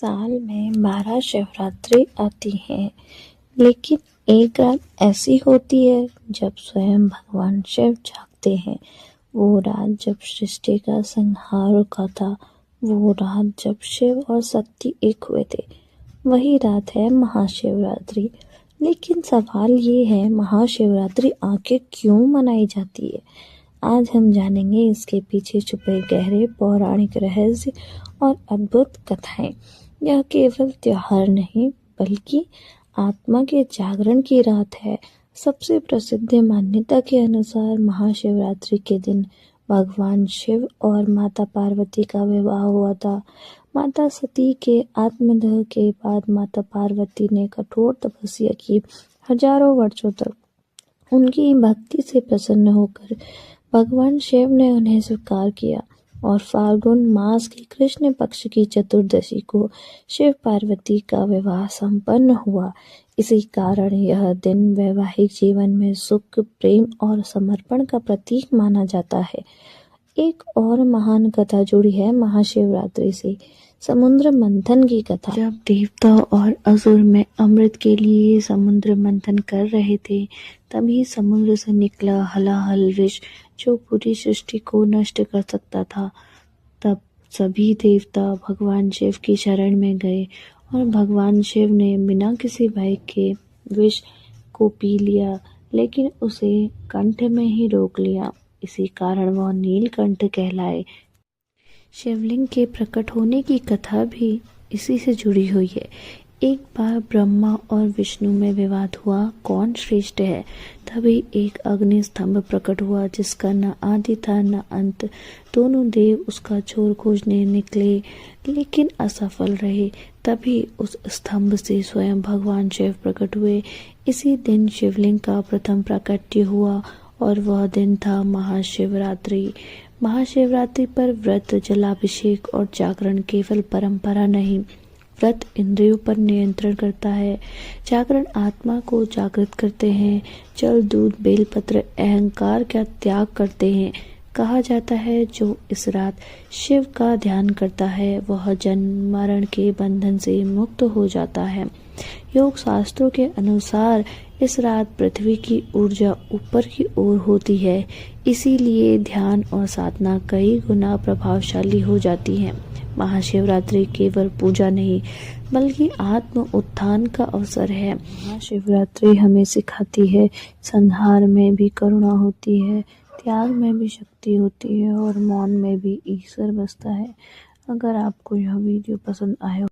साल में 12 शिवरात्रि आती हैं, लेकिन एक रात ऐसी होती है जब स्वयं भगवान शिव जागते हैं। वो रात जब सृष्टि का संहार रुका था, वो रात जब शिव और शक्ति एक हुए थे। वही रात है महाशिवरात्रि। लेकिन सवाल ये है, महाशिवरात्रि आखिर क्यों मनाई जाती है? आज हम जानेंगे इसके पीछे छुपे गहरे पौराणिक रहस्य और अद्भुत कथाएं। यह केवल त्योहार नहीं, बल्कि आत्मा के जागरण की रात है। सबसे प्रसिद्ध मान्यता के अनुसार महाशिवरात्रि के दिन भगवान शिव और माता पार्वती का विवाह हुआ था। माता सती के आत्मदाह के बाद माता पार्वती ने कठोर तपस्या की। हजारों वर्षों तक उनकी भक्ति से प्रसन्न होकर भगवान शिव ने उन्हें स्वीकार किया और फाल्गुन मास के कृष्ण पक्ष की चतुर्दशी को शिव पार्वती का विवाह संपन्न हुआ। इसी कारण यह दिन वैवाहिक जीवन में सुख, प्रेम और समर्पण का प्रतीक माना जाता है। एक और महान कथा जुड़ी है महाशिवरात्रि से, समुद्र मंथन की कथा। जब देवता और असुर में अमृत के लिए समुद्र मंथन कर रहे थे, तभी समुद्र से निकला हलाहल विष जो पूरी सृष्टि को नष्ट कर सकता था। तब सभी देवता भगवान शिव की शरण में गए और भगवान शिव ने बिना किसी भय के विष को पी लिया, लेकिन उसे कंठ में ही रोक लिया। इसी कारण वह नीलकंठ कहलाए। शिवलिंग के प्रकट होने की कथा भी इसी से जुड़ी हुई है। एक बार ब्रह्मा और विष्णु में विवाद हुआ, कौन श्रेष्ठ है। तभी एक अग्नि स्तंभ प्रकट हुआ जिसका न आदि था न अंत। दोनों देव उसका छोर खोजने निकले, लेकिन असफल रहे। तभी उस स्तंभ से स्वयं भगवान शिव प्रकट हुए। इसी दिन शिवलिंग का प्रथम प्राकट्य हुआ और वह दिन था महाशिवरात्रि। महाशिवरात्रि पर व्रत, जलाभिषेक और जागरण केवल परंपरा नहीं, व्रत इंद्रियों पर नियंत्रण करता है। जागरण आत्मा को जागृत करते हैं। जल, दूध, बेलपत्र अहंकार का त्याग करते हैं। कहा जाता है जो इस रात शिव का ध्यान करता है वह जन्म मरण के बंधन से मुक्त हो जाता है। योग शास्त्रों के अनुसार इस रात पृथ्वी की ऊर्जा ऊपर की ओर होती है, इसीलिए ध्यान और साधना कई गुना प्रभावशाली हो जाती है। महाशिवरात्रि केवल पूजा नहीं, बल्कि आत्म उत्थान का अवसर है। महाशिवरात्रि हमें सिखाती है, संहार में भी करुणा होती है, त्याग में भी शक्ति होती है और मौन में भी ईश्वर बसता है। अगर आपको यह वीडियो पसंद आया